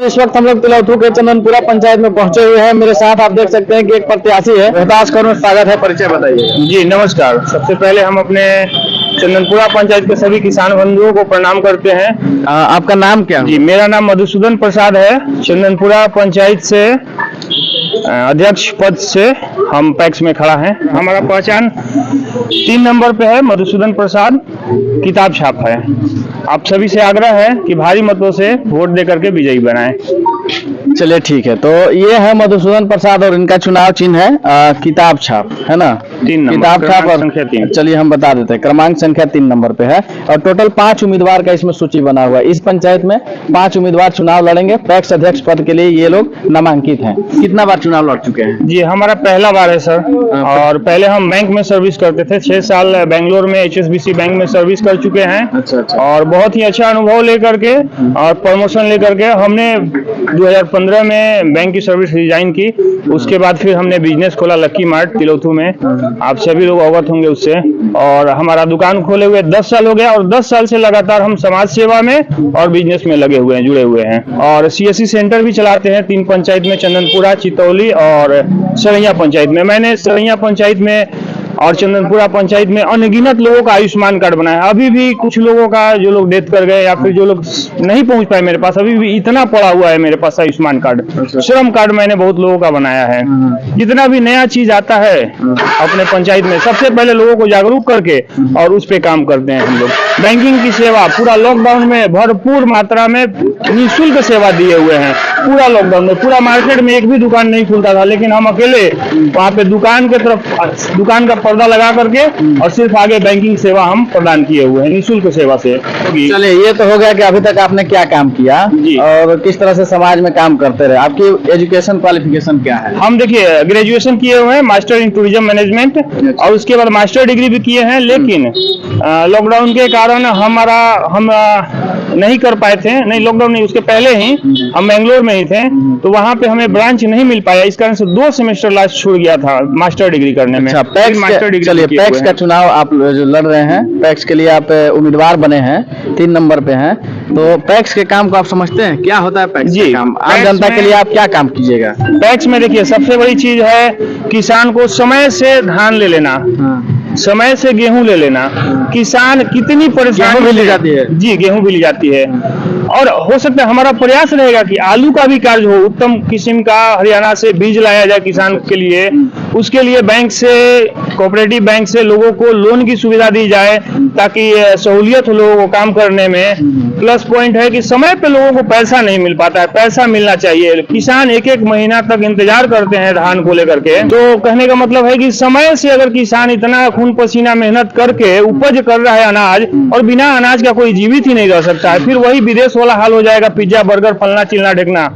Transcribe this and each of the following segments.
इस वक्त हम लोग तिलौथू के चंदनपुरा पंचायत में पहुंचे हुए हैं। मेरे साथ आप देख सकते हैं कि एक प्रत्याशी है। रोहतास कौर में स्वागत है, परिचय बताइए। जी नमस्कार। सबसे पहले हम अपने चंदनपुरा पंचायत के सभी किसान बंधुओं को प्रणाम करते हैं। आपका नाम क्या है? जी मेरा नाम मधुसूदन प्रसाद है। चंदनपुरा पंचायत से अध्यक्ष पद से हम पैक्स में खड़ा हैं। हमारा पहचान 3 नंबर पे है, मधुसूदन प्रसाद, किताब छाप है। आप सभी से आग्रह है कि भारी मतों से वोट देकर के विजयी बनाएं। चलिए ठीक है। तो ये है मधुसूदन प्रसाद और इनका चुनाव चिन्ह है किताब छाप, है ना? 3 नंबर, किताब छाप और संख्या 3। चलिए हम बता देते हैं, क्रमांक संख्या 3 नंबर पे है और टोटल 5 उम्मीदवार का इसमें सूची बना हुआ है। इस पंचायत में 5 उम्मीदवार चुनाव लड़ेंगे। पैक्स अध्यक्ष पद के लिए ये लोग नामांकित हैं। कितना बार चुनाव लड़ चुके हैं? जी हमारा पहला बार है सर। और पहले हम बैंक में सर्विस करते थे। 6 साल बेंगलोर में HSBC बैंक में सर्विस कर चुके हैं। अच्छा। और बहुत ही अच्छा अनुभव लेकर के और प्रमोशन लेकर के हमने 2015 में बैंक की सर्विस रिजाइन की। उसके बाद फिर हमने बिजनेस खोला लक्की मार्ट तिलौथू में। आप सभी लोग अवगत होंगे उससे। और हमारा दुकान खोले हुए 10 साल हो गया और 10 साल से लगातार हम समाज सेवा में और बिजनेस में लगे हुए हैं, जुड़े हुए हैं। और CSC सेंटर भी चलाते हैं 3 पंचायत में, चंदनपुरा, चितौली और सरैया पंचायत में। मैंने सरैया पंचायत में और चंदनपुरा पंचायत में अनगिनत लोगों का आयुष्मान कार्ड बनाया। अभी भी कुछ लोगों का जो लोग डेथ कर गए या फिर जो लोग नहीं पहुंच पाए मेरे पास, अभी भी इतना पड़ा हुआ है मेरे पास आयुष्मान कार्ड। श्रम कार्ड मैंने बहुत लोगों का बनाया है। जितना भी नया चीज आता है अपने पंचायत में, सबसे पहले लोगों को जागरूक करके और उस पे काम करते हैं हम लोग। बैंकिंग की सेवा पूरा लॉकडाउन में भरपूर मात्रा में निःशुल्क सेवा दिए हुए हैं। पूरा लॉकडाउन में पूरा मार्केट में एक भी दुकान नहीं खुलता था, लेकिन हम अकेले वहाँ पे दुकान के तरफ दुकान का पर्दा लगा करके और सिर्फ आगे बैंकिंग सेवा हम प्रदान किए हुए हैं निःशुल्क सेवा से। चलिए ये तो हो गया कि अभी तक आपने क्या काम किया और किस तरह से समाज में काम करते रहे। आपकी एजुकेशन क्वालिफिकेशन क्या है? हम देखिए ग्रेजुएशन किए हुए हैं, मास्टर इन टूरिज्म मैनेजमेंट, और उसके बाद मास्टर डिग्री भी किए हैं। लेकिन लॉकडाउन के कारण हम नहीं कर पाए थे। नहीं, लॉकडाउन नहीं, उसके पहले ही हम बेंगलोर में ही थे, तो वहाँ पे हमें ब्रांच नहीं मिल पाया। इस कारण से 2 सेमेस्टर लास्ट छूट गया था मास्टर डिग्री करने में। चलिए पैक्स का चुनाव आप जो लड़ रहे हैं, पैक्स के लिए आप उम्मीदवार बने हैं, 3 नंबर पे हैं, तो पैक्स के काम को आप समझते हैं? क्या होता है पैक्स का काम? आम जनता के लिए आप क्या काम कीजिएगा? पैक्स में देखिए सबसे बड़ी चीज है किसान को समय से धान ले लेना, समय से गेहूं ले लेना। किसान कितनी परेशानी भी ली जाती है। जी गेहूं भी ली जाती है। और हो सकता है हमारा प्रयास रहेगा कि आलू का भी कार्य हो, उत्तम किस्म का हरियाणा से बीज लाया जाए किसान के लिए। उसके लिए बैंक से, कोऑपरेटिव बैंक से लोगों को लोन की सुविधा दी जाए ताकि सहूलियत हो लोगों को काम करने में। प्लस पॉइंट है कि समय पे लोगों को पैसा नहीं मिल पाता है, पैसा मिलना चाहिए। किसान 1-1 महीना तक इंतजार करते हैं धान को लेकर के। तो कहने का मतलब है कि समय से अगर किसान इतना खून पसीना मेहनत करके उपज कर रहा है अनाज, और बिना अनाज का कोई जीवित ही नहीं रह सकता है, फिर वही विदेश वाला हाल हो जाएगा। पिज्जा, बर्गर, फलना चिलना ढेकना,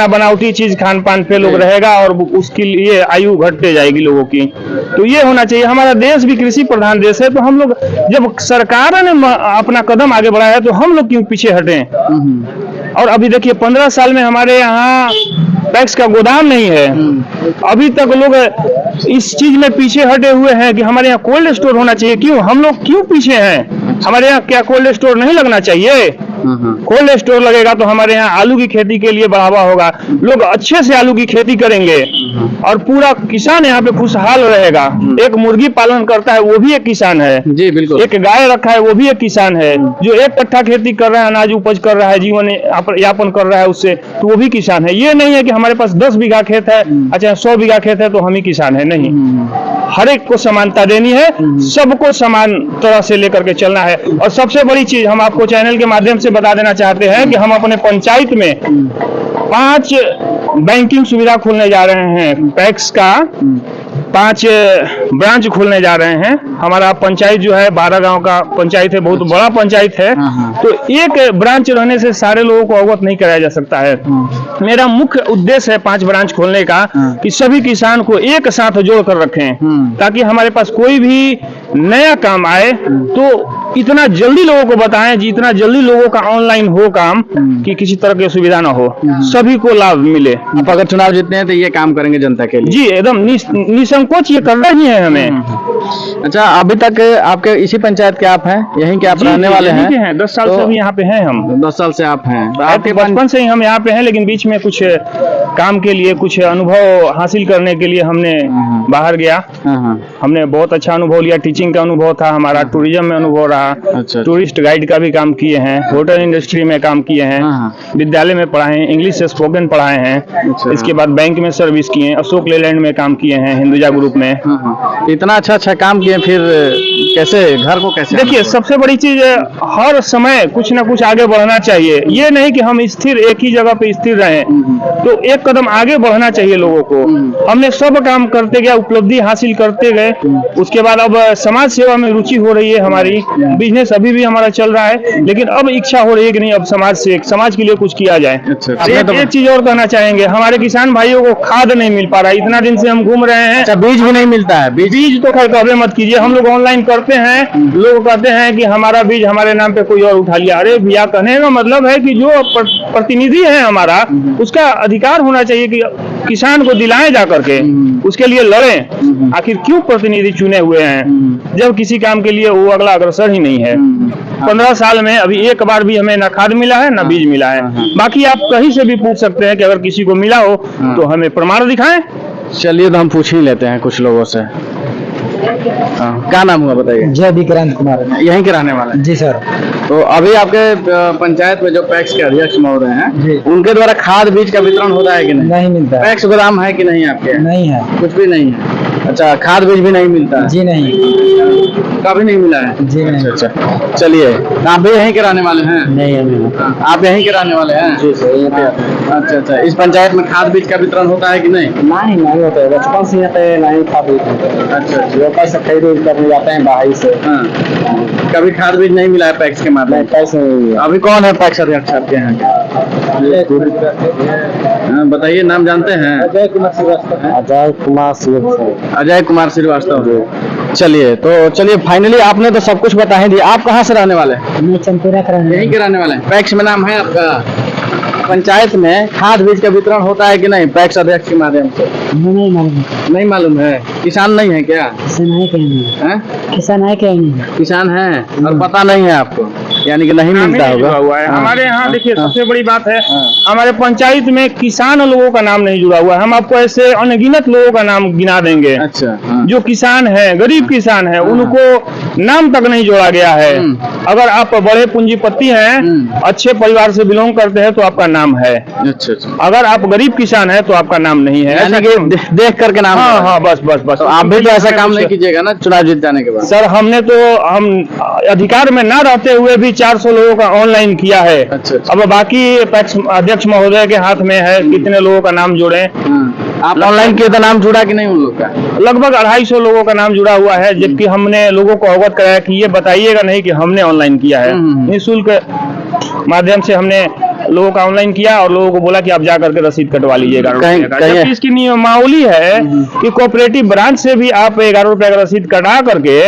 बनावटी चीज खान पान पे लोग रहेगा और उसके लिए आयु घटते जाएगी लोगों की। तो ये होना चाहिए। हमारा देश भी कृषि प्रधान देश है, तो हम लोग जब सरकार ने अपना कदम आगे बढ़ाया है तो हम लोग क्यों पीछे हटें? और अभी देखिए 15 साल में हमारे यहाँ पैक्स का गोदाम नहीं है। अभी तक लोग इस चीज में पीछे हटे हुए हैं कि हमारे यहाँ कोल्ड स्टोर होना चाहिए। क्यों हम लोग क्यों पीछे हैं? हमारे यहाँ क्या कोल्ड स्टोर नहीं लगना चाहिए? कोल्ड स्टोर लगेगा तो हमारे यहाँ आलू की खेती के लिए बढ़ावा होगा, लोग अच्छे से आलू की खेती करेंगे और पूरा किसान यहाँ पे खुशहाल रहेगा। एक मुर्गी पालन करता है वो भी एक किसान है। जी बिल्कुल। एक गाय रखा है वो भी एक किसान है। जो 1 कट्ठा खेती कर रहा है, अनाज उपज कर रहा है, जीवन यापन कर रहा है उससे, तो वो भी किसान है। ये नहीं है कि हमारे पास 10 बीघा खेत है, अच्छा 100 बीघा खेत है तो हम ही किसान है। नहीं, हर एक को समानता देनी है, सबको समान तरह से लेकर के चलना है। और सबसे बड़ी चीज हम आपको चैनल के माध्यम से बता देना चाहते हैं कि हम अपने पंचायत में 5 बैंकिंग सुविधा खोलने जा रहे हैं। पैक्स का 5 ब्रांच खोलने जा रहे हैं। हमारा पंचायत जो है 12 गांव का पंचायत है, बहुत बड़ा पंचायत है। तो एक ब्रांच रहने से सारे लोगों को अवगत नहीं कराया जा सकता है। मेरा मुख्य उद्देश्य है 5 ब्रांच खोलने का कि सभी किसान को एक साथ जोड़ कर रखें, ताकि हमारे पास कोई भी नया काम आए तो इतना जल्दी लोगों को बताएं, जितना जल्दी लोगों का ऑनलाइन हो काम, कि किसी तरह की सुविधा ना हो, सभी को लाभ मिले। आप अगर चुनाव जीतते हैं तो ये काम करेंगे जनता के लिए? जी एकदम निसंकोच ये करना ही है हमें। अच्छा, अभी तक आपके इसी पंचायत के आप हैं, यहीं के आप रहने वाले यहीं के हैं? हैं, 10 साल से अभी यहाँ पे हैं हम। 10 साल से आप हैं, तो आपके आपके बचपन से ही हम यहाँ पे हैं, लेकिन बीच में कुछ काम के लिए, कुछ अनुभव हासिल करने के लिए हमने बाहर गया। हमने बहुत अच्छा अनुभव लिया, टीचिंग का अनुभव था हमारा, टूरिज्म में अनुभव रहा, अच्छा। टूरिस्ट गाइड का भी काम किए हैं, होटल इंडस्ट्री में काम किए हैं, विद्यालय में पढ़ाए हैं, इंग्लिश से स्पोकन पढ़ाए हैं। इसके बाद बैंक में सर्विस किए हैं, अशोक लेलैंड में काम किए हैं, हिंदुजा ग्रुप में। इतना अच्छा काम किए, फिर कैसे घर को कैसे? देखिए, सबसे बड़ी चीज हर समय कुछ ना कुछ आगे बढ़ना चाहिए। ये नहीं कि हम स्थिर एक ही जगह पे स्थिर रहें, तो एक कदम आगे बढ़ना चाहिए लोगों को। हमने सब काम करते गए, उपलब्धि हासिल करते गए। उसके बाद अब समाज सेवा में रुचि हो रही है हमारी, बिजनेस अभी भी हमारा चल रहा है, लेकिन अब इच्छा हो रही है कि नहीं, अब समाज के लिए कुछ किया जाए। एक चीज और कहना चाहेंगे, हमारे किसान भाइयों को खाद नहीं मिल पा रहा है। इतना दिन से हम घूम रहे हैं। अच्छा, बीज भी नहीं मिलता है? बीज तो खैर कभी मत कीजिए, हम लोग ऑनलाइन करते हैं, लोग कहते हैं कि हमारा बीज हमारे नाम पे कोई और उठा लिया। अरे भैया, कहने का मतलब है कि जो प्रतिनिधि है हमारा, उसका अधिकार होना चाहिए कि किसान को दिलाएं जा करके, उसके लिए लड़ें। आखिर क्यों प्रतिनिधि चुने हुए हैं जब किसी काम के लिए वो अगला अग्रसर ही नहीं है? 15 साल में अभी एक बार भी हमें ना खाद मिला है, ना बीज मिला है। बाकी आप कहीं से भी पूछ सकते हैं कि अगर किसी को मिला हो तो हमें प्रमाण दिखाएं। चलिए, तो हम पूछ ही लेते हैं कुछ लोगों से। क्या नाम हुआ बताइए? जय विक्रांत कुमार। यहीं के रहने वाले? जी सर। तो अभी आपके पंचायत में जो पैक्स के अध्यक्ष महोदय हैं, उनके द्वारा खाद बीज का वितरण होता है कि नहीं? नहीं मिलता है। पैक्स गोदाम है कि नहीं आपके? नहीं है, कुछ भी नहीं है। अच्छा, खाद बीज भी नहीं मिलता है? जी नहीं, कभी नहीं मिला है? जी नहीं। अच्छा, चलिए, आप भी यहीं के रहने वाले हैं? नहीं है। आप यहीं के रहने वाले हैं? जी सर। अच्छा, इस पंचायत में खाद बीज का वितरण होता है कि नहीं? नहीं होता है, बचपन से यहाँ पे नहीं खाद। अच्छा, जो पैसे खरीद करने जाते हैं बाहर से। कभी खाद बीज नहीं मिला है पैक्स के माध्यम से? पैसे नहीं। अभी कौन है पैक्स अध्यक्ष आपके यहाँ? बताइए, नाम जानते हैं? अजय कुमार श्रीवास्तव। अजय कुमार श्रीवास्तव। चलिए, फाइनली आपने तो सब कुछ बता ही दिया। आप कहाँ से रहने वाले हैं? मैं चंदपुरा का रहने यहीं के रहने वाले हैं। पैक्स में नाम है आपका? पंचायत में खाद बीज का वितरण होता है कि नहीं पैक्स अध्यक्ष के माध्यम से? नहीं मालूम। नहीं मालूम है? किसान नहीं है क्या? किसान है क्या? नहीं, किसान है क्या? नहीं, किसान है और पता नहीं है आपको, यानी कि नहीं मिलता होगा। हुआ है हमारे यहाँ। देखिए, सबसे बड़ी बात है, हमारे पंचायत में किसान लोगों का नाम नहीं जुड़ा हुआ है। हम आपको ऐसे अनगिनत लोगों का नाम गिना देंगे। अच्छा, जो किसान है, गरीब किसान है, उनको नाम तक नहीं जोड़ा गया है। अगर आप बड़े पूंजीपति हैं, अच्छे परिवार से बिलोंग करते हैं, तो आपका नाम है। अच्छा। अगर आप गरीब किसान है तो आपका नाम नहीं है। यानी कि देख करके नाम? हाँ, बस। तो आप भी तो ऐसा काम नहीं कीजिएगा ना चुनाव जीत जाने के बाद? सर, हम अधिकार में ना रहते हुए भी 400 लोगों का ऑनलाइन किया है। अच्छा। अब बाकी पैक्स अध्यक्ष महोदय के हाथ में है कितने लोगों का नाम जोड़े। आप ऑनलाइन किए तो नाम जुड़ा कि नहीं उन लोग का? लगभग 250 लोगों का नाम जुड़ा हुआ है, जबकि हमने लोगों को अवगत कराया कि ये बताइएगा नहीं कि हमने ऑनलाइन किया है। निःशुल्क माध्यम से हमने लोगों का ऑनलाइन किया और लोगों को बोला कि आप जा करके रसीद कटवा लीजिएगा। जबकि इसकी नियमावली है कि कोऑपरेटिव ब्रांच से भी आप 11 रुपए का रसीद कटा करके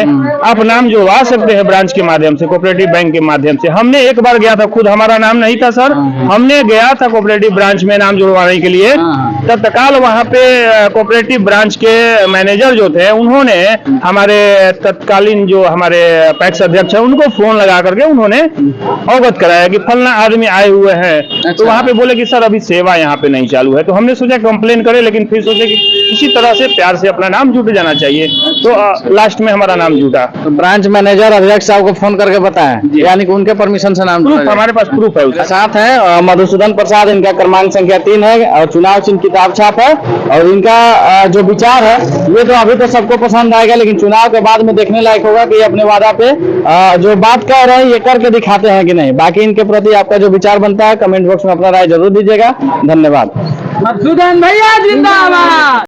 आप नाम जुड़वा सकते हैं ब्रांच के माध्यम से, कोऑपरेटिव बैंक के माध्यम से। हमने एक बार गया था, खुद हमारा नाम नहीं था सर, हमने गया था कोऑपरेटिव ब्रांच में नाम जुड़वाने के लिए। तत्काल वहाँ पे कोऑपरेटिव ब्रांच के मैनेजर जो थे, उन्होंने हमारे तत्कालीन जो हमारे पैक्स अध्यक्ष है उनको फोन लगा करके उन्होंने अवगत कराया कि फलना आदमी आए हुए हैं। तो वहाँ पे बोले कि सर अभी सेवा यहाँ पे नहीं चालू है। तो हमने सोचा कंप्लेन करें, लेकिन फिर सोचे कि किसी तरह से प्यार से अपना नाम जुट जाना चाहिए, तो लास्ट में हमारा नाम जुटा। तो ब्रांच मैनेजर अध्यक्ष साहब को फोन करके बताया, यानी कि उनके परमिशन से नाम? प्रूफ हमारे पास प्रूफ है। उसके साथ है मधुसूदन प्रसाद, इनका क्रमांक संख्या 3 है और चुनाव चिन्ह किताब छाप है। और इनका जो विचार है ये तो अभी तो सबको पसंद आएगा, लेकिन चुनाव के बाद में देखने लायक होगा कि अपने वादा पे जो बात कह रहे हैं ये करके दिखाते हैं कि नहीं। बाकी इनके प्रति आपका जो विचार बनता है कमेंट बॉक्स में अपना राय जरूर दीजिएगा। धन्यवाद। मधुसूदन भैया जिंदाबाद।